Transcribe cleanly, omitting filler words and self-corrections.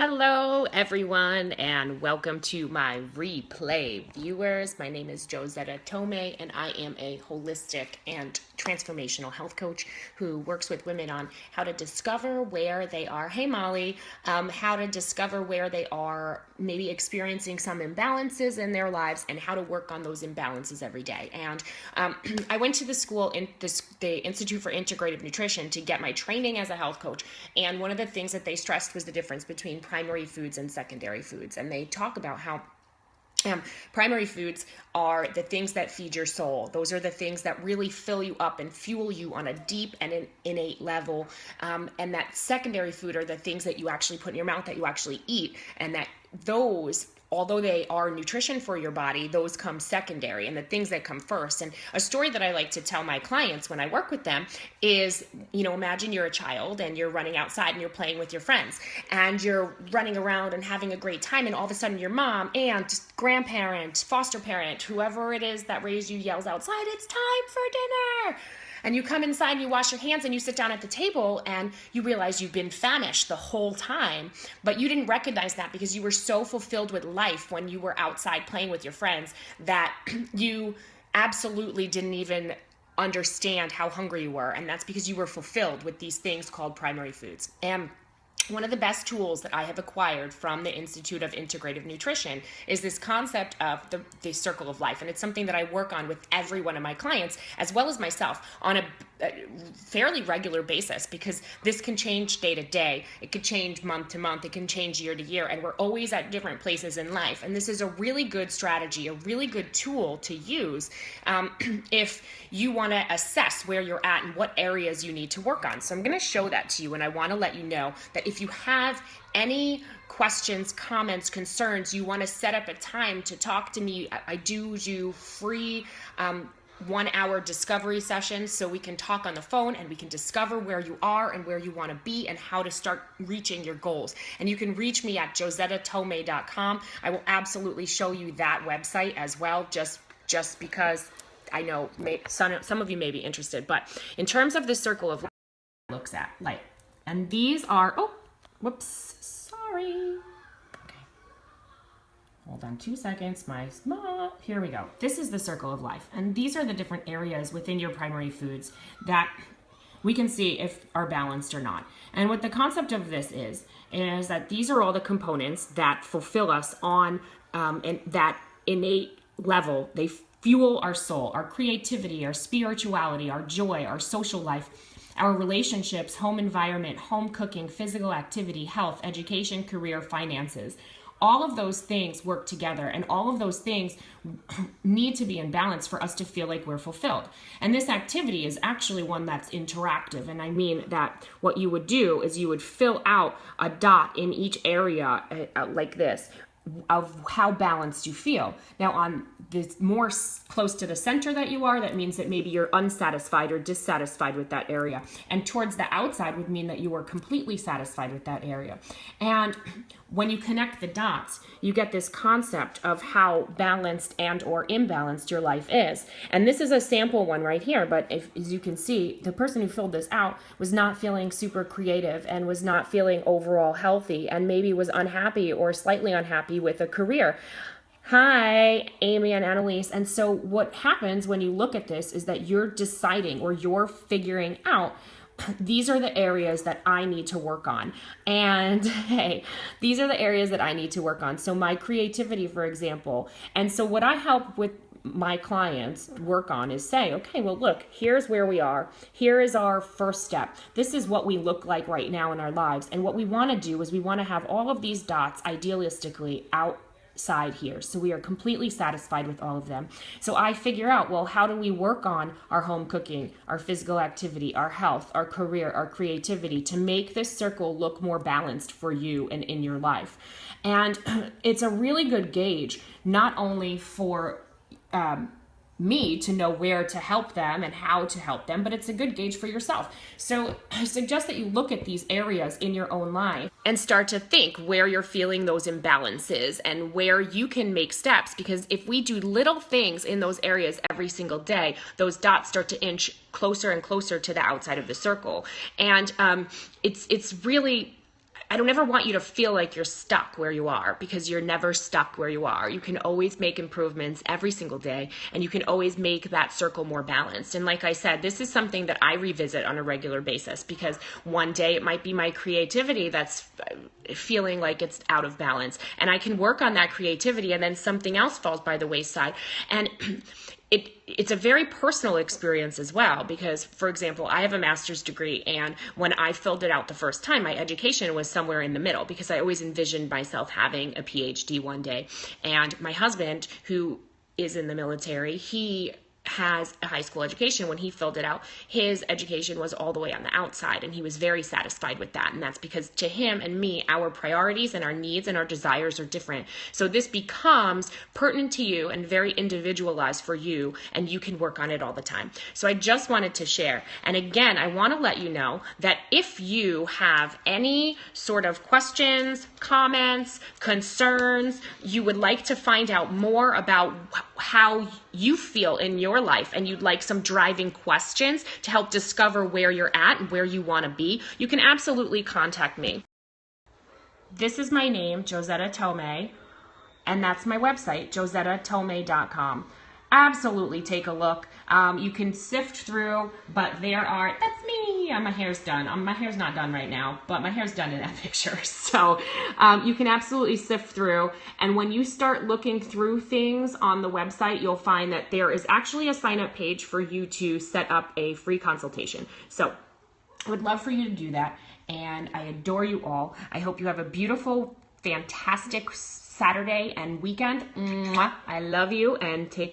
Hello, everyone, and welcome to my replay viewers. My name is Josetta Tomei, and I am a holistic and transformational health coach who works with women on how to discover where they are. Hey, Molly, how to discover where they are maybe experiencing some imbalances in their lives and how to work on those imbalances every day. And I went to the school in the Institute for Integrative Nutrition to get my training as a health coach. And one of the things that they stressed was the difference between primary foods and secondary foods. And they talk about how primary foods are the things that feed your soul. Those are the things that really fill you up and fuel you on a deep and an innate level. And that secondary food are the things that you actually put in your mouth, that you actually eat. And that those, although they are nutrition for your body, those come secondary, and the things that come first. And a story that I like to tell my clients when I work with them is, imagine you're a child and you're running outside and you're playing with your friends and you're running around and having a great time. And all of a sudden your mom, aunt, grandparent, foster parent, whoever it is that raised you yells outside, "It's time for dinner." And you come inside and you wash your hands and you sit down at the table and you realize you've been famished the whole time, but you didn't recognize that because you were so fulfilled with life when you were outside playing with your friends that you absolutely didn't even understand how hungry you were. And that's because you were fulfilled with these things called primary foods. And one of the best tools that I have acquired from the Institute of Integrative Nutrition is this concept of the circle of life. And it's something that I work on with every one of my clients, as well as myself, on a fairly regular basis, because this can change day to day. It could change month to month. It can change year to year. And we're always at different places in life. And this is a really good strategy, a really good tool to use if you want to assess where you're at and what areas you need to work on. So I'm going to show that to you. And I want to let you know that if you have any questions, comments, concerns, you want to set up a time to talk to me, I do free 1-hour discovery sessions so we can talk on the phone and we can discover where you are and where you want to be and how to start reaching your goals. And you can reach me at josettatomei.com. I will absolutely show you that website as well, just because I know some of you may be interested. But in terms of the circle of life, looks at light. And these are, sorry. Hold on 2 seconds. Here we go. This is the circle of life. And these are the different areas within your primary foods that we can see if are balanced or not. And what the concept of this is that these are all the components that fulfill us on that innate level. They fuel our soul, our creativity, our spirituality, our joy, our social life, our relationships, home environment, home cooking, physical activity, health, education, career, finances. All of those things work together, and all of those things need to be in balance for us to feel like we're fulfilled. And this activity is actually one that's interactive. And I mean that what you would do is you would fill out a dot in each area like this of how balanced you feel. Now, on the more close to the center that you are, that means that maybe you're unsatisfied or dissatisfied with that area. And towards the outside would mean that you are completely satisfied with that area. And when you connect the dots, you get this concept of how balanced and or imbalanced your life is. And this is a sample one right here, but as you can see, the person who filled this out was not feeling super creative and was not feeling overall healthy and maybe was unhappy or slightly unhappy with a career. Hi, Amy and Annalise. And so what happens when you look at this is that you're deciding or you're figuring out, these are the areas that I need to work on. And hey, these are the areas that I need to work on. So my creativity, for example. And so what I help with my clients work on is say, okay, well, look, here's where we are. Here is our first step. This is what we look like right now in our lives. And what we want to do is we want to have all of these dots idealistically outside here. So we are completely satisfied with all of them. So I figure out, well, how do we work on our home cooking, our physical activity, our health, our career, our creativity to make this circle look more balanced for you and in your life. And it's a really good gauge, not only for me to know where to help them and how to help them, but it's a good gauge for yourself. So I suggest that you look at these areas in your own life and start to think where you're feeling those imbalances and where you can make steps. Because if we do little things in those areas every single day, those dots start to inch closer and closer to the outside of the circle. And it's really I don't ever want you to feel like you're stuck where you are, because you're never stuck where you are. You can always make improvements every single day, and you can always make that circle more balanced. And like I said, this is something that I revisit on a regular basis, because one day it might be my creativity that's feeling like it's out of balance, and I can work on that creativity, and then something else falls by the wayside. And it's a very personal experience as well, because, for example, I have a master's degree, and when I filled it out the first time, my education was somewhere in the middle, because I always envisioned myself having a PhD one day. And my husband, who is in the military, he has a high school education. When he filled it out, his education was all the way on the outside, and he was very satisfied with that. And that's because to him and me, our priorities and our needs and our desires are different. So this becomes pertinent to you and very individualized for you, and you can work on it all the time. So I just wanted to share. And again, I want to let you know that if you have any sort of questions, comments, concerns, you would like to find out more about how you feel in your life, and you'd like some driving questions to help discover where you're at and where you want to be, you can absolutely contact me. This is my name, Josetta Tomei, and that's my website, josettatomei.com. Absolutely take a look. You can sift through, but that's me. My hair's done. My hair's not done right now, but my hair's done in that picture. So you can absolutely sift through. And when you start looking through things on the website, you'll find that there is actually a sign-up page for you to set up a free consultation. So I would love for you to do that. And I adore you all. I hope you have a beautiful, fantastic Saturday and weekend. Mwah. I love you, and take